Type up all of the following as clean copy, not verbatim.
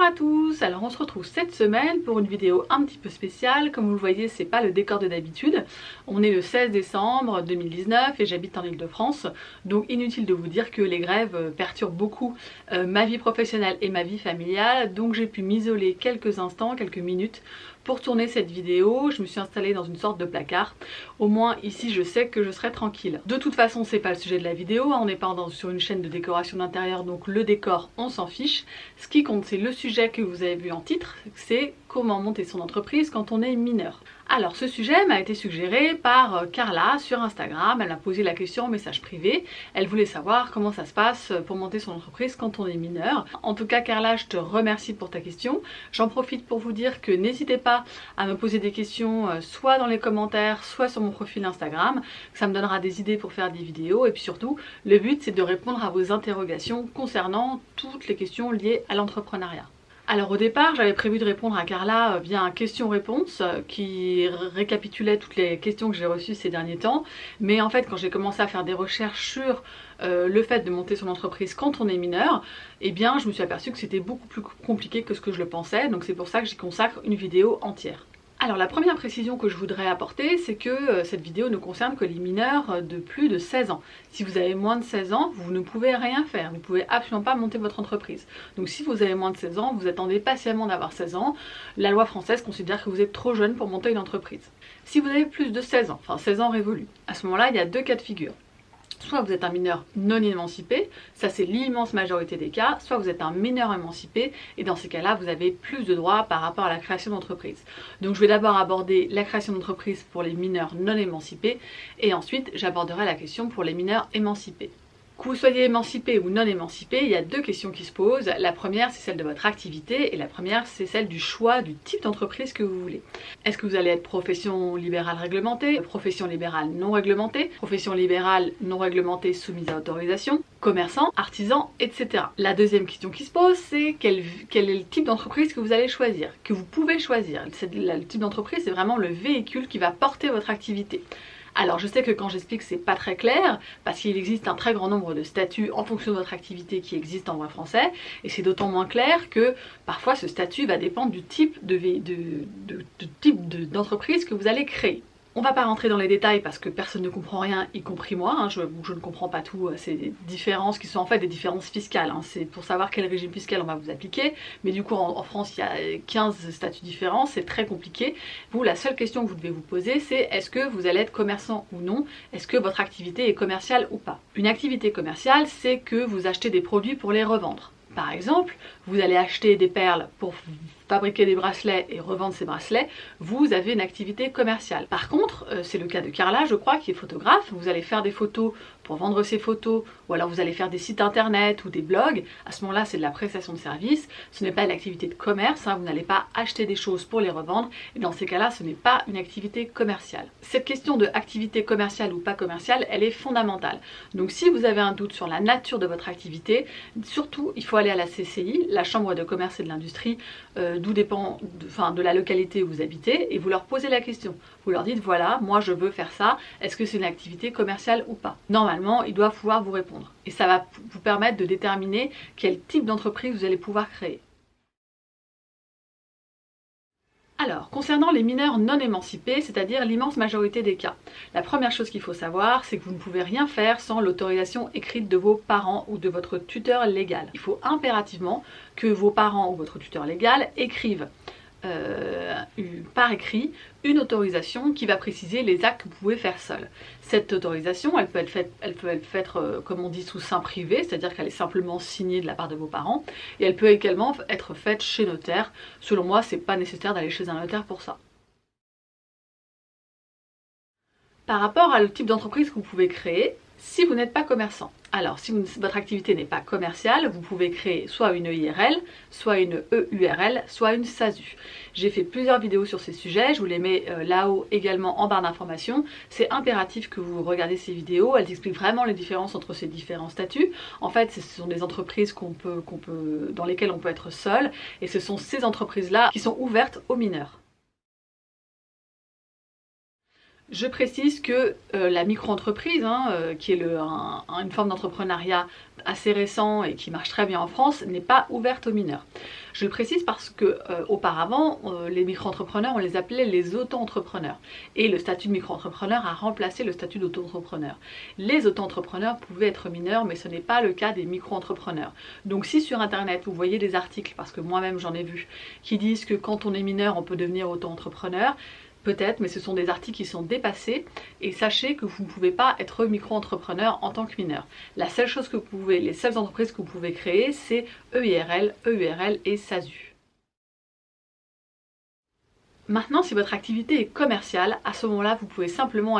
à tous, alors on se retrouve cette semaine pour une vidéo un petit peu spéciale. Comme vous le voyez, c'est pas le décor de d'habitude. On est le 16 décembre 2019 et j'habite en Île-de-France, donc inutile de vous dire que les grèves perturbent beaucoup ma vie professionnelle et ma vie familiale, donc j'ai pu m'isoler quelques instants, quelques minutes pour tourner cette vidéo. Je me suis installée dans une sorte de placard. Au moins ici je sais que je serai tranquille. De toute façon c'est pas le sujet de la vidéo, on n'est pas sur une chaîne de décoration d'intérieur, donc le décor on s'en fiche. Ce qui compte c'est le sujet que vous avez vu en titre, c'est comment monter son entreprise quand on est mineur. Alors ce sujet m'a été suggéré par Carla sur Instagram. Elle m'a posé la question en message privé. Elle voulait savoir comment ça se passe pour monter son entreprise quand on est mineur. En tout cas Carla, je te remercie pour ta question. J'en profite pour vous dire que n'hésitez pas à me poser des questions soit dans les commentaires, soit sur mon profil Instagram. Ça me donnera des idées pour faire des vidéos et puis surtout le but c'est de répondre à vos interrogations concernant toutes les questions liées à l'entrepreneuriat. Alors au départ j'avais prévu de répondre à Carla via un question-réponse qui récapitulait toutes les questions que j'ai reçues ces derniers temps, mais en fait quand j'ai commencé à faire des recherches sur le fait de monter son entreprise quand on est mineur, eh bien je me suis aperçue que c'était beaucoup plus compliqué que ce que je le pensais, donc c'est pour ça que j'y consacre une vidéo entière. Alors la première précision que je voudrais apporter, c'est que cette vidéo ne concerne que les mineurs de plus de 16 ans. Si vous avez moins de 16 ans, vous ne pouvez rien faire, vous ne pouvez absolument pas monter votre entreprise. Donc si vous avez moins de 16 ans, vous attendez patiemment d'avoir 16 ans. La loi française considère que vous êtes trop jeune pour monter une entreprise. Si vous avez plus de 16 ans, enfin 16 ans révolus, à ce moment-là, il y a deux cas de figure. Soit vous êtes un mineur non émancipé, ça c'est l'immense majorité des cas, soit vous êtes un mineur émancipé et dans ces cas-là vous avez plus de droits par rapport à la création d'entreprise. Donc je vais d'abord aborder la création d'entreprise pour les mineurs non émancipés et ensuite j'aborderai la question pour les mineurs émancipés. Que vous soyez émancipé ou non émancipé, il y a deux questions qui se posent. La première c'est celle de votre activité et la première c'est celle du choix du type d'entreprise que vous voulez. Est-ce que vous allez être profession libérale réglementée, profession libérale non réglementée, profession libérale non réglementée soumise à autorisation, commerçant, artisan, etc. La deuxième question qui se pose c'est quel est le type d'entreprise que vous allez choisir, que vous pouvez choisir. Le type d'entreprise c'est vraiment le véhicule qui va porter votre activité. Alors je sais que quand j'explique c'est pas très clair parce qu'il existe un très grand nombre de statuts en fonction de votre activité qui existent en droit français et c'est d'autant moins clair que parfois ce statut va dépendre du type d'entreprise que vous allez créer. On va pas rentrer dans les détails parce que personne ne comprend rien, y compris moi, hein, je ne comprends pas tout, c'est des différences qui sont en fait des différences fiscales, hein. C'est pour savoir quel régime fiscal on va vous appliquer, mais du coup en France il y a 15 statuts différents, c'est très compliqué. Vous, la seule question que vous devez vous poser c'est est-ce que vous allez être commerçant ou non, est-ce que votre activité est commerciale ou pas. Une activité commerciale c'est que vous achetez des produits pour les revendre. Par exemple, vous allez acheter des perles pour fabriquer des bracelets et revendre ces bracelets, vous avez une activité commerciale. Par contre, c'est le cas de Carla, je crois, qui est photographe, vous allez faire des photos pour vendre ces photos, ou alors vous allez faire des sites internet ou des blogs, à ce moment-là c'est de la prestation de service, ce n'est pas une activité de commerce, hein, vous n'allez pas acheter des choses pour les revendre, et dans ces cas-là ce n'est pas une activité commerciale. Cette question de activité commerciale ou pas commerciale, elle est fondamentale. Donc si vous avez un doute sur la nature de votre activité, surtout il faut aller à la CCI, la Chambre de commerce et de l'industrie, d'où dépend de la localité où vous habitez, et vous leur posez la question. Vous leur dites voilà, moi je veux faire ça, est-ce que c'est une activité commerciale ou pas? Normalement, ils doivent pouvoir vous répondre. Et ça va vous permettre de déterminer quel type d'entreprise vous allez pouvoir créer. Alors, concernant les mineurs non émancipés, c'est-à-dire l'immense majorité des cas, la première chose qu'il faut savoir, c'est que vous ne pouvez rien faire sans l'autorisation écrite de vos parents ou de votre tuteur légal. Il faut impérativement que vos parents ou votre tuteur légal écrivent par écrit une autorisation qui va préciser les actes que vous pouvez faire seul. Cette autorisation, elle peut être faite comme on dit sous seing privé, c'est-à-dire qu'elle est simplement signée de la part de vos parents, et elle peut également être faite chez notaire. Selon moi, c'est pas nécessaire d'aller chez un notaire pour ça. Par rapport à le type d'entreprise que vous pouvez créer, si vous n'êtes pas commerçant. Alors, si votre activité n'est pas commerciale, vous pouvez créer soit une EIRL, soit une EURL, soit une SASU. J'ai fait plusieurs vidéos sur ces sujets, je vous les mets là-haut également en barre d'informations. C'est impératif que vous regardez ces vidéos, elles expliquent vraiment les différences entre ces différents statuts. En fait, ce sont des entreprises dans lesquelles on peut être seul, et ce sont ces entreprises-là qui sont ouvertes aux mineurs. Je précise que la micro-entreprise, qui est une forme d'entrepreneuriat assez récent et qui marche très bien en France, n'est pas ouverte aux mineurs. Je le précise parce que auparavant, les micro-entrepreneurs, on les appelait les auto-entrepreneurs. Et le statut de micro-entrepreneur a remplacé le statut d'auto-entrepreneur. Les auto-entrepreneurs pouvaient être mineurs, mais ce n'est pas le cas des micro-entrepreneurs. Donc si sur internet vous voyez des articles, parce que moi-même j'en ai vu, qui disent que quand on est mineur, on peut devenir auto-entrepreneur, peut-être, mais ce sont des articles qui sont dépassés et sachez que vous ne pouvez pas être micro-entrepreneur en tant que mineur. La seule chose que vous pouvez, les seules entreprises que vous pouvez créer, c'est EIRL, EURL et SASU. Maintenant, si votre activité est commerciale, à ce moment-là, vous pouvez simplement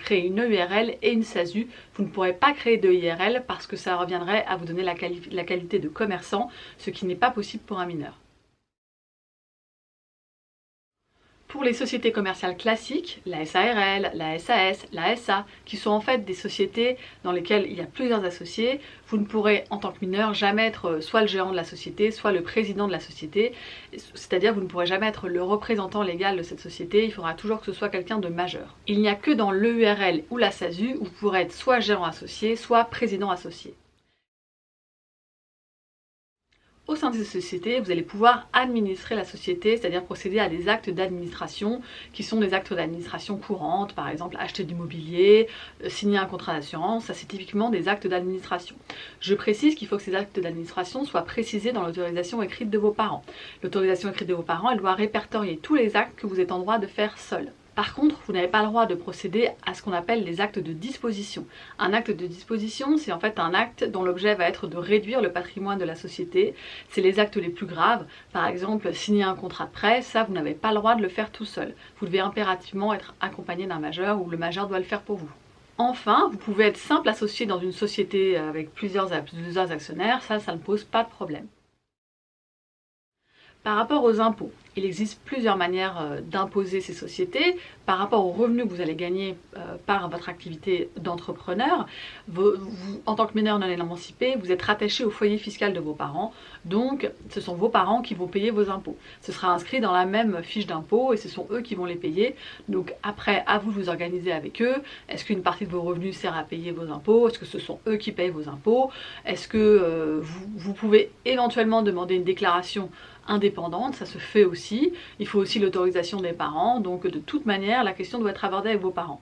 créer une EURL et une SASU. Vous ne pourrez pas créer de IRL parce que ça reviendrait à vous donner la qualité de commerçant, ce qui n'est pas possible pour un mineur. Pour les sociétés commerciales classiques, la SARL, la SAS, la SA, qui sont en fait des sociétés dans lesquelles il y a plusieurs associés, vous ne pourrez en tant que mineur jamais être soit le gérant de la société, soit le président de la société, c'est-à-dire vous ne pourrez jamais être le représentant légal de cette société, il faudra toujours que ce soit quelqu'un de majeur. Il n'y a que dans l'EURL ou la SASU où vous pourrez être soit gérant associé, soit président associé. Au sein de cette société, vous allez pouvoir administrer la société, c'est-à-dire procéder à des actes d'administration qui sont des actes d'administration courantes, par exemple acheter du mobilier, signer un contrat d'assurance, ça c'est typiquement des actes d'administration. Je précise qu'il faut que ces actes d'administration soient précisés dans l'autorisation écrite de vos parents. L'autorisation écrite de vos parents, elle doit répertorier tous les actes que vous êtes en droit de faire seul. Par contre, vous n'avez pas le droit de procéder à ce qu'on appelle les actes de disposition. Un acte de disposition, c'est en fait un acte dont l'objet va être de réduire le patrimoine de la société. C'est les actes les plus graves. Par exemple, signer un contrat de prêt, ça, vous n'avez pas le droit de le faire tout seul. Vous devez impérativement être accompagné d'un majeur ou le majeur doit le faire pour vous. Enfin, vous pouvez être simple associé dans une société avec plusieurs actionnaires, ça ne pose pas de problème. Par rapport aux impôts, il existe plusieurs manières d'imposer ces sociétés. Par rapport aux revenus que vous allez gagner par votre activité d'entrepreneur, vous, en tant que mineur non émancipé, vous êtes rattaché au foyer fiscal de vos parents. Donc, ce sont vos parents qui vont payer vos impôts. Ce sera inscrit dans la même fiche d'impôt et ce sont eux qui vont les payer. Donc, après, à vous de vous organiser avec eux. Est-ce qu'une partie de vos revenus sert à payer vos impôts? Est-ce que ce sont eux qui payent vos impôts? Est-ce que vous pouvez éventuellement demander une déclaration indépendante, ça se fait aussi. Il faut aussi l'autorisation des parents, donc de toute manière, la question doit être abordée avec vos parents.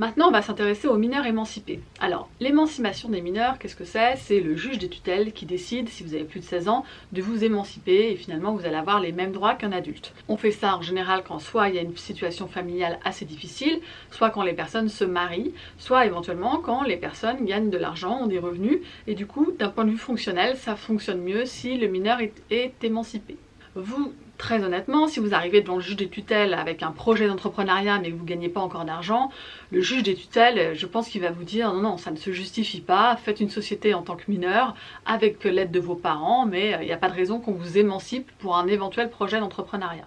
Maintenant, on va s'intéresser aux mineurs émancipés. Alors, l'émancipation des mineurs, qu'est-ce que c'est? C'est le juge des tutelles qui décide, si vous avez plus de 16 ans, de vous émanciper et finalement vous allez avoir les mêmes droits qu'un adulte. On fait ça en général quand soit il y a une situation familiale assez difficile, soit quand les personnes se marient, soit éventuellement quand les personnes gagnent de l'argent, ont des revenus, et du coup, d'un point de vue fonctionnel, ça fonctionne mieux si le mineur est émancipé. Vous, très honnêtement, si vous arrivez devant le juge des tutelles avec un projet d'entrepreneuriat mais que vous ne gagnez pas encore d'argent, le juge des tutelles, je pense qu'il va vous dire non, ça ne se justifie pas, faites une société en tant que mineur avec l'aide de vos parents, mais il n'y a pas de raison qu'on vous émancipe pour un éventuel projet d'entrepreneuriat.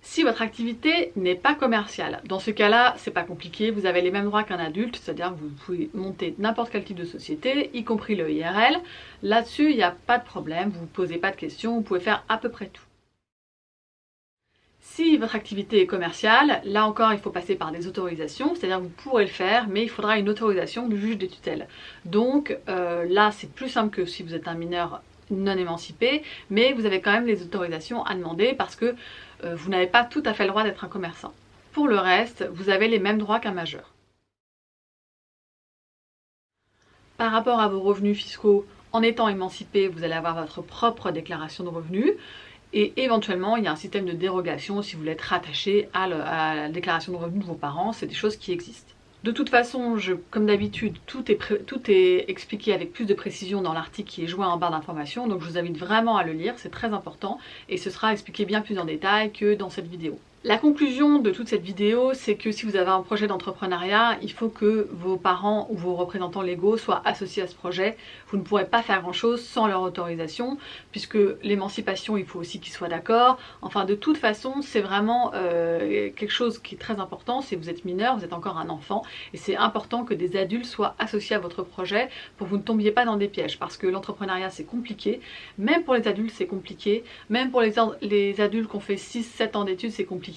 Si votre activité n'est pas commerciale, dans ce cas-là, c'est pas compliqué, vous avez les mêmes droits qu'un adulte, c'est-à-dire que vous pouvez monter n'importe quel type de société, y compris le IRL. Là-dessus, il n'y a pas de problème, vous ne vous posez pas de questions, vous pouvez faire à peu près tout. Si votre activité est commerciale, là encore il faut passer par des autorisations, c'est-à-dire que vous pourrez le faire, mais il faudra une autorisation du juge des tutelles. Donc là c'est plus simple que si vous êtes un mineur non émancipé, mais vous avez quand même les autorisations à demander parce que vous n'avez pas tout à fait le droit d'être un commerçant. Pour le reste, vous avez les mêmes droits qu'un majeur. Par rapport à vos revenus fiscaux, en étant émancipé, vous allez avoir votre propre déclaration de revenus. Et éventuellement, il y a un système de dérogation si vous voulez être rattaché à la déclaration de revenus de vos parents. C'est des choses qui existent. De toute façon, comme d'habitude, tout est expliqué avec plus de précision dans l'article qui est joint en barre d'informations. Donc je vous invite vraiment à le lire, c'est très important. Et ce sera expliqué bien plus en détail que dans cette vidéo. La conclusion de toute cette vidéo, c'est que si vous avez un projet d'entrepreneuriat, il faut que vos parents ou vos représentants légaux soient associés à ce projet. Vous ne pourrez pas faire grand chose sans leur autorisation, puisque l'émancipation, il faut aussi qu'ils soient d'accord. Enfin, de toute façon, c'est vraiment quelque chose qui est très important. Si vous êtes mineur, vous êtes encore un enfant, et c'est important que des adultes soient associés à votre projet pour que vous ne tombiez pas dans des pièges, parce que l'entrepreneuriat, c'est compliqué. Même pour les adultes, c'est compliqué. Même pour les adultes qui ont fait 6-7 ans d'études, c'est compliqué.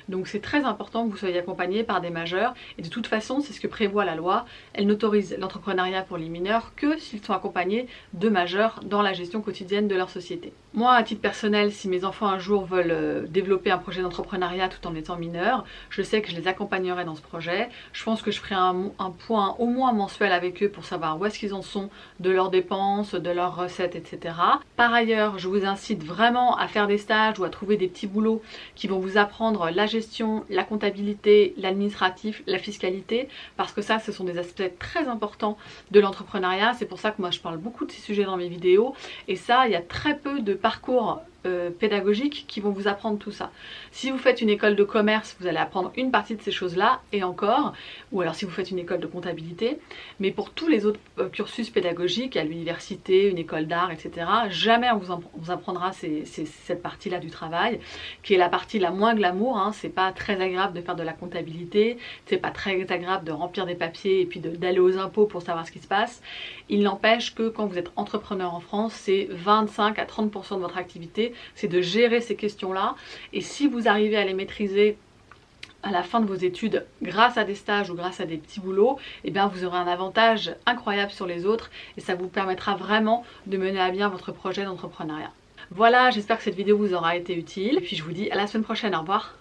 Donc c'est très important que vous soyez accompagné par des majeurs, et de toute façon c'est ce que prévoit la loi. Elle n'autorise l'entrepreneuriat pour les mineurs que s'ils sont accompagnés de majeurs dans la gestion quotidienne de leur société. Moi, à titre personnel, si mes enfants un jour veulent développer un projet d'entrepreneuriat tout en étant mineurs, je sais que je les accompagnerai dans ce projet. Je pense que je ferai un point au moins mensuel avec eux pour savoir où est-ce qu'ils en sont de leurs dépenses, de leurs recettes, etc. Par ailleurs, je vous incite vraiment à faire des stages ou à trouver des petits boulots qui vont vous apprendre la gestion, la comptabilité, l'administratif, la fiscalité, parce que ça, ce sont des aspects très importants de l'entrepreneuriat. C'est pour ça que moi je parle beaucoup de ces sujets dans mes vidéos, et ça, il y a très peu de parcours pédagogiques qui vont vous apprendre tout ça. Si vous faites une école de commerce, vous allez apprendre une partie de ces choses-là, et encore, ou alors si vous faites une école de comptabilité, mais pour tous les autres cursus pédagogiques, à l'université, une école d'art, etc., jamais on vous apprendra cette partie-là du travail, qui est la partie la moins glamour, hein. C'est pas très agréable de faire de la comptabilité, c'est pas très agréable de remplir des papiers et puis d'aller aux impôts pour savoir ce qui se passe. Il n'empêche que quand vous êtes entrepreneur en France, c'est 25 à 30% de votre activité, c'est de gérer ces questions-là, et si vous arrivez à les maîtriser à la fin de vos études grâce à des stages ou grâce à des petits boulots, eh bien vous aurez un avantage incroyable sur les autres, et ça vous permettra vraiment de mener à bien votre projet d'entrepreneuriat. Voilà, j'espère que cette vidéo vous aura été utile, et puis je vous dis à la semaine prochaine, au revoir.